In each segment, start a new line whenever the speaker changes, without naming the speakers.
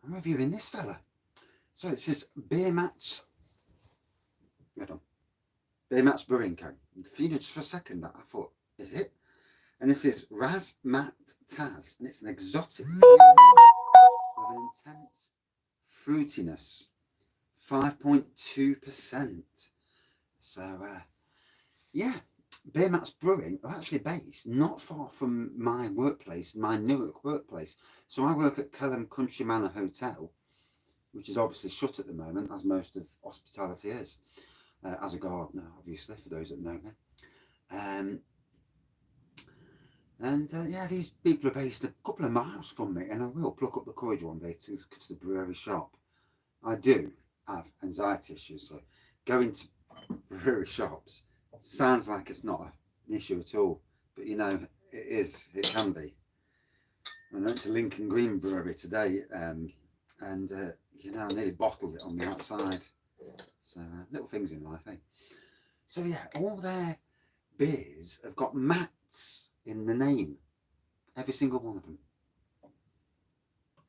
I'm reviewing this fella. So it says Beermats. Hold on. Beermats Brewing Co. You know, just for a second, I thought, is it? And this is RazzMatazz, and it's an exotic beer with an intense fruitiness, 5.2%. So, yeah, Beermats Brewing are actually based not far from my workplace, my Newark workplace. So I work at Kelham Country Manor Hotel, which is obviously shut at the moment, as most of hospitality is, as a gardener, obviously, for those that know me. Yeah, these people are based a couple of miles from me, and I will pluck up the courage one day to the brewery shop. I do have anxiety issues, so going to brewery shops sounds like it's not an issue at all, but you know, it is, it can be. I went to Lincoln Green Brewery today, you know, I nearly bottled it on the outside. So, little things in life, eh? So yeah, all their beers have got mats in the name. Every single one of them.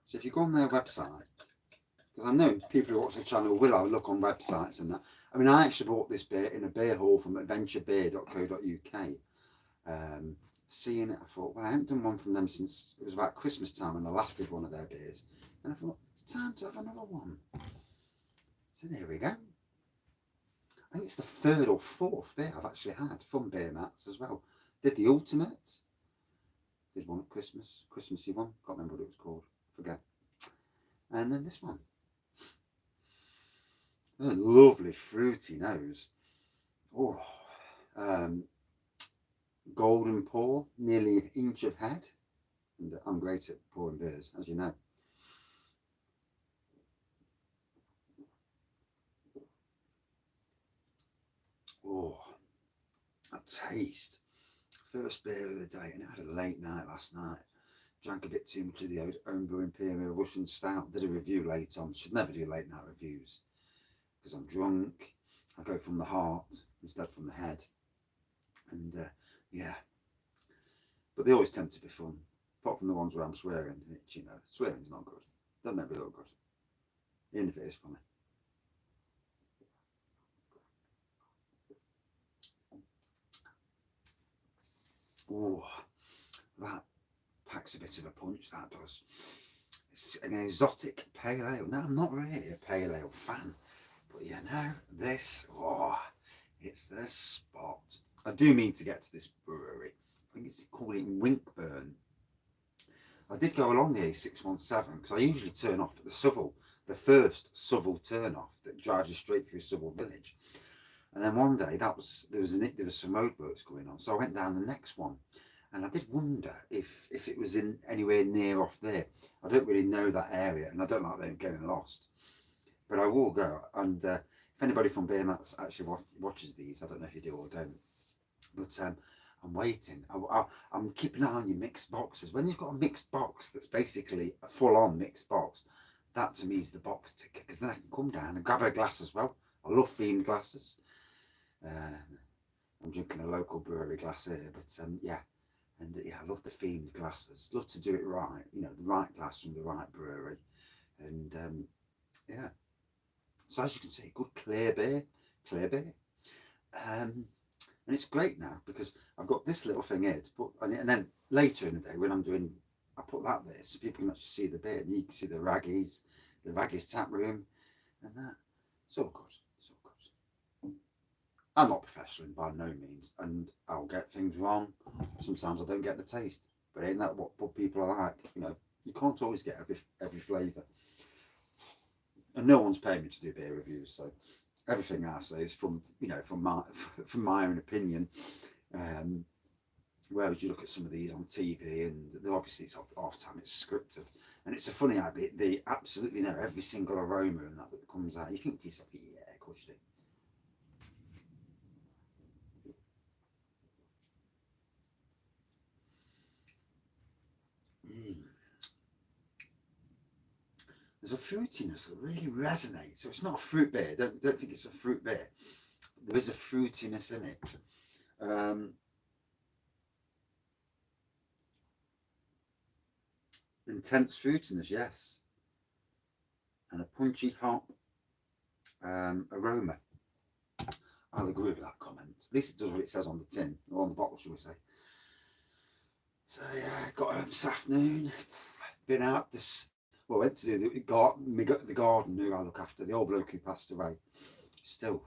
So if you go on their website, because I know people who watch the channel will have a look on websites and that. I mean, I actually bought this beer in a beer hall from adventurebeer.co.uk. Seeing it, I thought, well, I haven't done one from them since it was about Christmas time, and I last did one of their beers. And I thought, it's time to have another one. So there we go. I think it's the third or fourth beer I've actually had from Beermats as well. Did the Ultimate. Did one at Christmas. Christmassy one. Can't remember what it was called. Forget. And then this one. A lovely fruity nose. Oh, golden pour, nearly an inch of head. And I'm great at pouring beers, as you know. Oh, a taste. First beer of the day, and I had a late night last night. Drank a bit too much of the Homebrew Imperial Russian Stout. Did a review late on. Should never do late night reviews because I'm drunk. I go from the heart instead from the head. And yeah, but they always tend to be fun. Apart from the ones where I'm swearing, which, you know, swearing's not good. Don't make me look good, even if it is funny. Oh, that packs a bit of a punch, that does. It's an exotic pale ale. Now, I'm not really a pale ale fan, but you know, this, oh, it's the spot. I do mean to get to this brewery. I think it's called it Winkburn. I did go along the A617 because I usually turn off at the Southall, the first Southall turn off that drives you straight through Southall village. And then one day there was some roadworks going on, so I went down the next one, and I did wonder if it was in anywhere near off there. I don't really know that area, and I don't like getting lost. But I will go, and if anybody from Beermats actually watches these, I don't know if you do or don't, but I'm waiting. I'm keeping an eye on your mixed boxes. When you've got a mixed box that's basically a full-on mixed box, that to me is the box ticket, because then I can come down and grab a glass as well. I love themed glasses. I'm drinking a local brewery glass here, but yeah, and yeah, I love the themed glasses. Love to do it right, you know, the right glass from the right brewery, and yeah. So as you can see, good clear beer, and it's great now because I've got this little thing here to put, and then later in the day when I'm doing, I put that there so people can actually see the beer, and you can see the Raggies tap room, and that. It's all good. I'm not professional by no means, and I'll get things wrong. Sometimes I don't get the taste, but ain't that what people are like? You know, you can't always get every flavour, and no one's paying me to do beer reviews, so everything I say is from my own opinion. Whereas you look at some of these on TV, and obviously it's half time, it's scripted, and it's a funny idea. They absolutely know every single aroma and that comes out. You think to yourself, yeah, of course you do. There's a fruitiness that really resonates. So it's not a fruit beer. Don't think it's a fruit beer. There is a fruitiness in it. Intense fruitiness, yes. and a punchy hop aroma. I'll agree with that comment. At least it does what it says on the tin, or on the bottle, shall we say. So yeah, got home this afternoon. Been out this. Well, went to do the garden who I look after. The old bloke who passed away. Still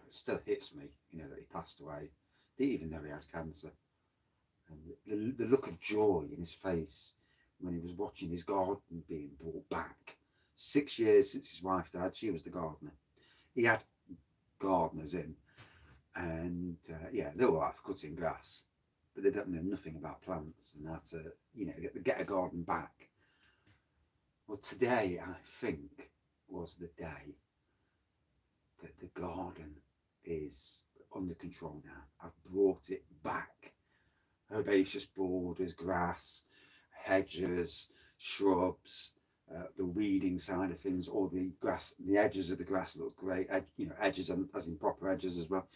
hits me, you know, that he passed away. Didn't even know he had cancer. And the look of joy in his face when he was watching his garden being brought back. 6 years since his wife died, she was the gardener. He had gardeners in, and yeah, they were out for cutting grass, but they don't know nothing about plants and how to, you know, get a garden back. Well, today I think was the day that the garden is under control now. I've brought it back. Herbaceous borders, grass, hedges, shrubs, the weeding side of things, all the grass, the edges of the grass look great. You know, edges as in proper edges as well.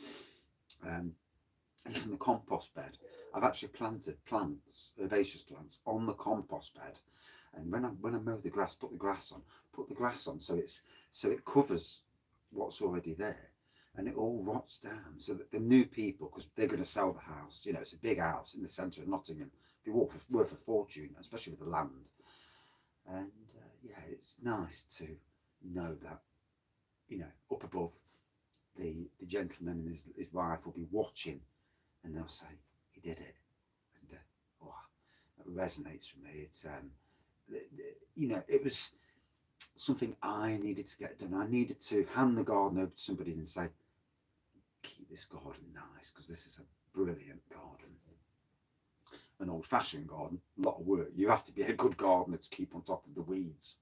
Even the compost bed, I've actually planted plants, herbaceous plants, on the compost bed. And when I mow the grass, put the grass on, so it covers what's already there, and it all rots down, so that the new people, because they're going to sell the house, you know, it's a big house in the centre of Nottingham, it'd be worth a fortune, especially with the land. And yeah, it's nice to know that, you know, up above, the gentleman and his wife will be watching, and they'll say he did it, and oh, that resonates with me. It's you know, it was something I needed to get done. I needed to hand the garden over to somebody and say, keep this garden nice, because this is a brilliant garden. An old-fashioned garden, a lot of work. You have to be a good gardener to keep on top of the weeds.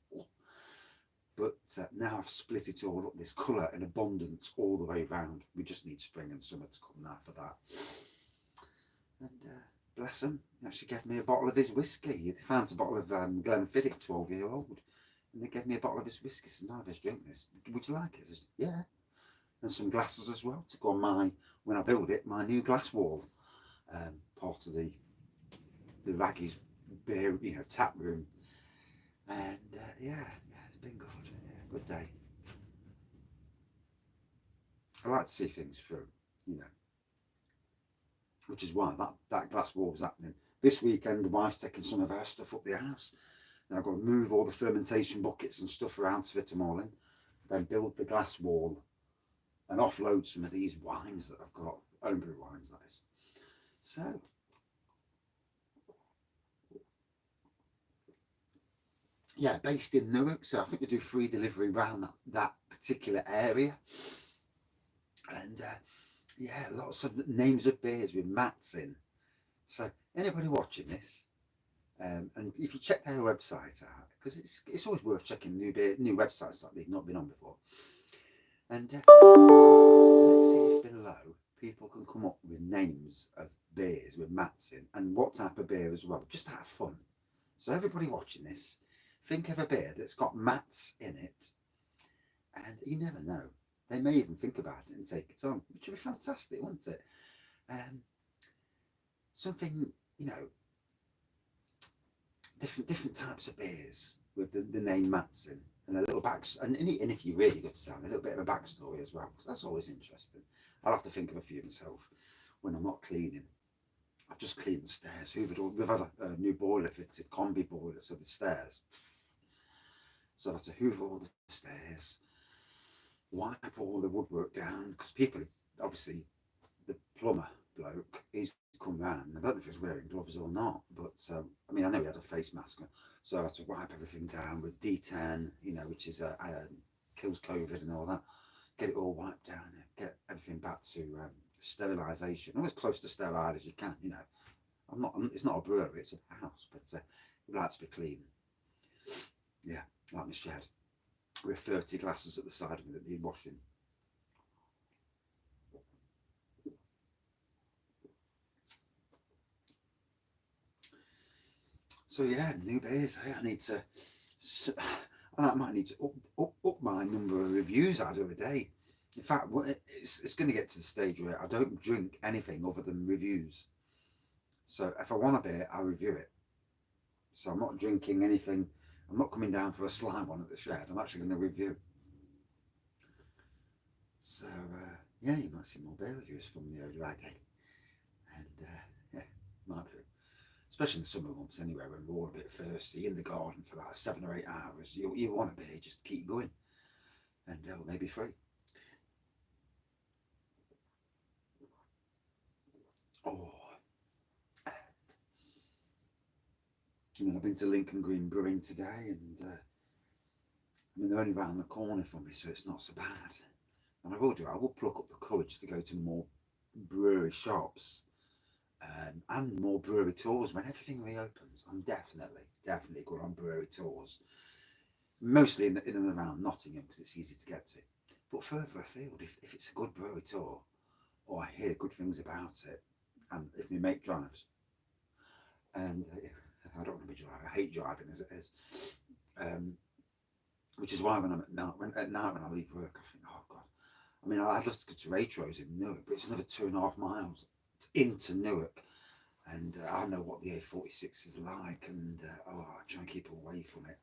But now I've split it all up, this colour and abundance all the way round. We just need spring and summer to come now for that. And bless him, he actually gave me a bottle of his whiskey. He found a bottle of Glenfiddich, 12-year-old. And they gave me a bottle of his whiskey. So now I've drink this. Would you like it? I said, yeah. And some glasses as well to go on my, when I build it, my new glass wall. Part of the Raggy's beer, you know, tap room. And yeah, it's been good. Yeah, good day. I like to see things through, you know. Which is why that glass wall was happening. This weekend, the wife's taking some of her stuff up the house. Then I've got to move all the fermentation buckets and stuff around to fit them all in. Then build the glass wall and offload some of these wines that I've got. Homebrew wines, that is. So, yeah, based in Newark. So I think they do free delivery around that particular area. And yeah, lots of names of beers with Mats in. So anybody watching this, and if you check their website out, because it's always worth checking new websites that they've not been on before. And let's see if below people can come up with names of beers with Mats in, and what type of beer as well, just out of fun. So everybody watching this, think of a beer that's got Mats in it, and you never know. They may even think about it and take it on, which would be fantastic, wouldn't it? Something, you know, different types of beers with the name Mats in, and a little and if you really go to town, a little bit of a backstory as well, because that's always interesting. I'll have to think of a few myself when I'm not cleaning. I've just cleaned the stairs. We've had a new boiler fitted, combi boiler, so the stairs. So I have to hoover all the stairs, wipe all the woodwork down, because people, obviously, the plumber bloke, he's come round. I don't know if he was wearing gloves or not, but I mean, I know he had a face mask on, so I had to wipe everything down with D10, you know, which is kills COVID and all that. Get it all wiped down, get everything back to sterilisation, or as close to sterile as you can. You know, it's not a brewery, it's a house, but it likes to be clean. Yeah, like my shed with 30 glasses at the side of me that need washing. So yeah, new beers. I might need to up my number of reviews I do a day. In fact, it's going to get to the stage where I don't drink anything other than reviews. So if I want a beer, I review it. So I'm not drinking anything. I'm not coming down for a slime one at the shed. I'm actually going to review. So yeah, you might see more beer reviews from the Odraggy, and yeah, might do. Especially in the summer months anyway, when we're all a bit thirsty in the garden for like 7 or 8 hours. You want a beer, just keep going, and maybe free. Oh, I mean, I've been to Lincoln Green Brewing today, and I mean, they're only round the corner from me, so it's not so bad. And I will pluck up the courage to go to more brewery shops and more brewery tours when everything reopens. I'm definitely good on brewery tours, mostly in and around Nottingham because it's easy to get to. But further afield, if it's a good brewery tour, or I hear good things about it, and if my mate drives, and I don't want to be driving, I hate driving as it is, which is why when I'm at night when I leave work, I think, oh God. I mean, I'd love to go to Waitrose in Newark, but it's another 2.5 miles into Newark, and I know what the A46 is like, and I try and keep away from it.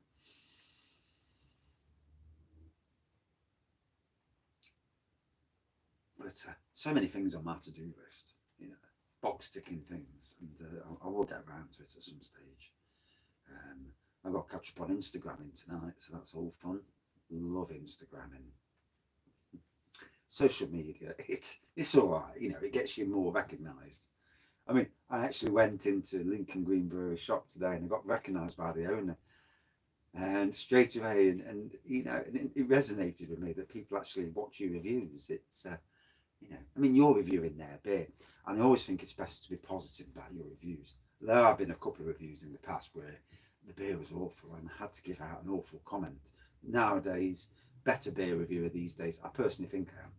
But so many things on my to-do list, box ticking things, and I will get around to it at some stage. I've got to catch up on Instagramming tonight, so that's all fun. Love Instagramming. Social media, it's all right, it gets you more recognised. I mean, I actually went into Lincoln Green Brewery shop today and I got recognised by the owner, and straight away, and it resonated with me that people actually watch your reviews. It's I mean, you're reviewing their beer, and I always think it's best to be positive about your reviews. There have been a couple of reviews in the past where the beer was awful and I had to give out an awful comment. Nowadays, better beer reviewer these days, I personally think I am.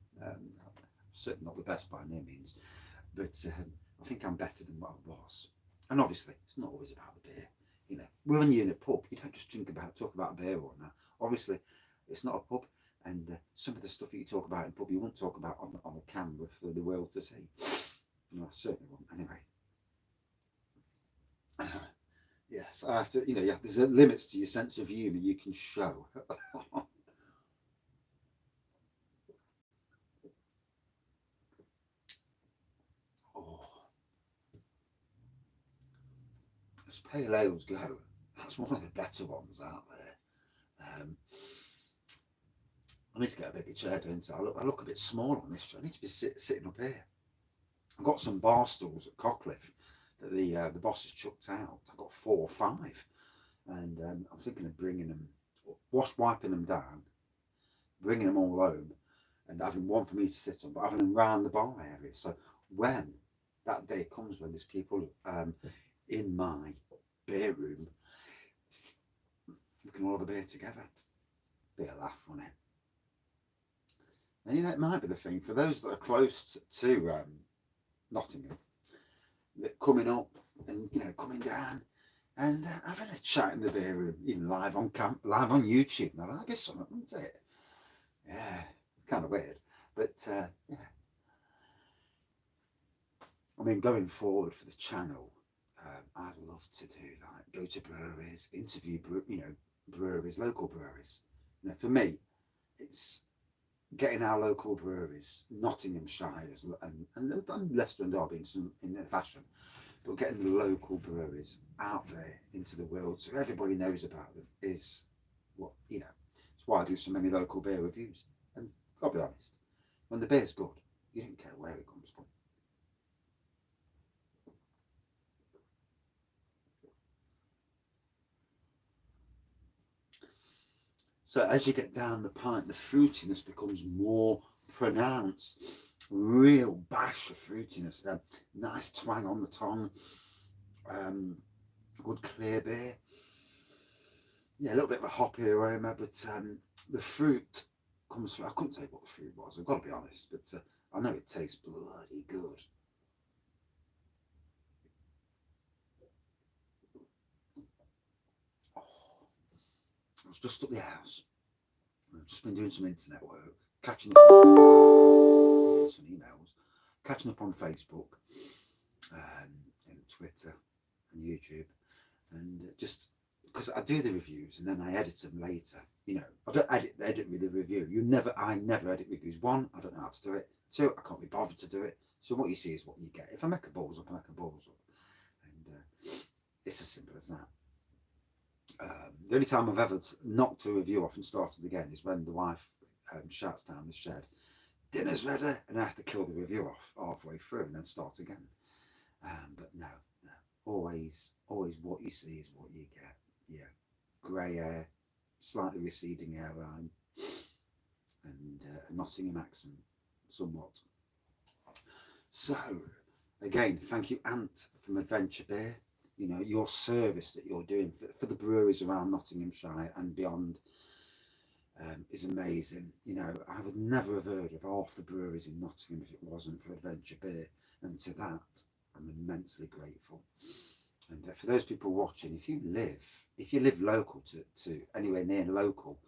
Certainly not the best by no means, but I think I'm better than what I was. And obviously, it's not always about the beer. When you're in a pub, you don't just talk about beer or not. Obviously, it's not a pub, and some of the stuff that you talk about in pub, you won't talk about on a camera for the world to see. I certainly won't. Anyway, yes, I have to. There's limits to your sense of humour you can show. As pale ales go, that's one of the better ones out there. I need to get a bigger chair, don't I? I look a bit small on this chair. I need to be sitting up here. I've got some bar stools at Cockcliffe that the boss has chucked out. I've got 4 or 5, and I'm thinking of bringing them, wiping them down, bringing them all home, and having one for me to sit on, but having them round the bar area. So when that day comes, when there's people in my beer room, we can all have a beer together. Be a laugh, won't it? And it might be the thing for those that are close to Nottingham, that coming up and coming down and having a chat in the beer room, even live on YouTube. Now that'd be something, wouldn't it? Yeah, kind of weird, but yeah. I mean, going forward for the channel, I'd love to do that. Go to breweries, interview breweries, local breweries. For me, it's getting our local breweries, Nottinghamshires and Leicester and Derby in a fashion, but getting the local breweries out there into the world so everybody knows about them is what, it's why I do so many local beer reviews. And I'll be honest, when the beer's good, you don't care where it comes from. So as you get down the pint, the fruitiness becomes more pronounced. Real bash of fruitiness there. Nice twang on the tongue. Good clear beer. Yeah, a little bit of a hoppy aroma, but the fruit comes from, I couldn't tell you what the fruit was, I've got to be honest, but I know it tastes bloody good. I was just up the house. I've just been doing some internet work, catching up on some emails, catching up on Facebook and Twitter and YouTube, and just because I do the reviews and then I edit them later. You know, I don't edit with the review. I never edit reviews. One, I don't know how to do it. Two, I can't be bothered to do it. So what you see is what you get. If I make a balls up, I make a balls up. And it's as simple as that. The only time I've ever knocked a review off and started again is when the wife shouts down the shed, "Dinner's ready," and I have to kill the review off halfway through and then start again. But no, always what you see is what you get. Yeah, grey hair, slightly receding hairline, and a Nottingham accent, somewhat. So, again, thank you, Ant from Adventure Beer. You know, your service that you're doing for the breweries around Nottinghamshire and beyond is amazing. You know, I would never have heard of half the breweries in Nottingham if it wasn't for Adventure Beer, and to that I'm immensely grateful. And for those people watching, if you live local to anywhere near local,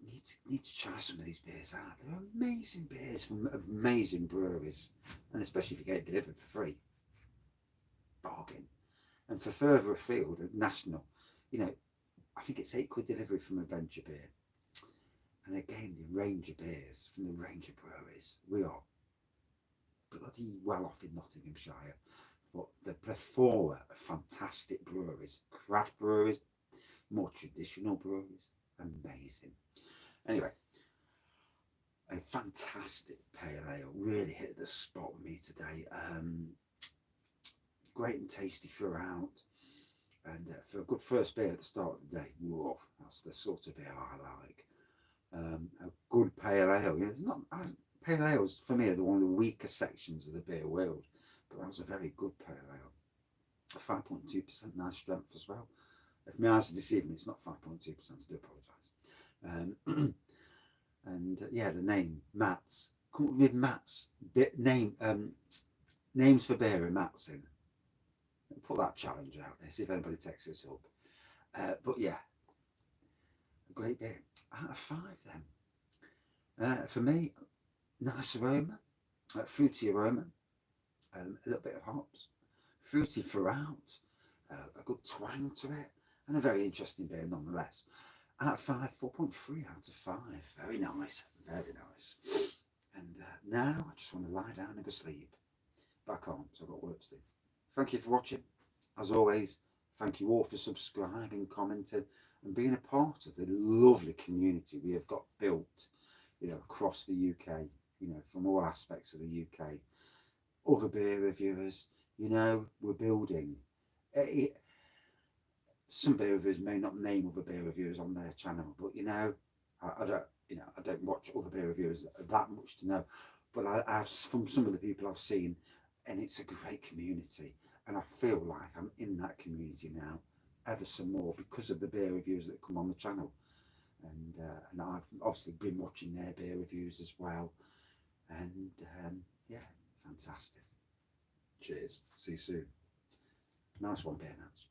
you need to try some of these beers out. They're amazing beers from amazing breweries, and especially if you get it delivered for free, bargain. And for further afield, national, you know, I think it's £8 delivery from Adventure Beer. And again, the range of beers from the range of breweries. We are bloody well off in Nottinghamshire for the plethora of fantastic breweries, craft breweries, more traditional breweries, amazing. Anyway, a fantastic pale ale, really hit the spot with me today. Great and tasty throughout, and for a good first beer at the start of the day, whoa, that's the sort of beer I like. A good pale ale, you know, it's not pale ales for me are one of the weaker sections of the beer world, but that was a very good pale ale. 5.2%, nice strength as well. If my eyes are deceiving me, it's not 5.2%. I do apologise. And yeah, the name Mats. Come up with Mats. Names for beer and Mats in. Put that challenge out there. See if anybody takes this up. But yeah, a great beer. Out of 5 then. For me, nice aroma, fruity aroma, a little bit of hops, fruity throughout, a good twang to it, and a very interesting beer nonetheless. Out of 5, 4.3 out of 5. Very nice, very nice. And now I just want to lie down and go sleep. But I can't, so I've got work to do. Thank you for watching. As always, thank you all for subscribing, commenting, and being a part of the lovely community we have got built, you know, across the UK, you know, from all aspects of the UK. Other beer reviewers, you know, we're building. Some beer reviewers may not name other beer reviewers on their channel, but you know, I don't watch other beer reviewers that much to know. But I've from some of the people I've seen, and it's a great community, and I feel like I'm in that community now ever some more because of the beer reviews that come on the channel, and I've obviously been watching their beer reviews as well, and yeah, fantastic. Cheers, see you soon. Nice one, Beermats.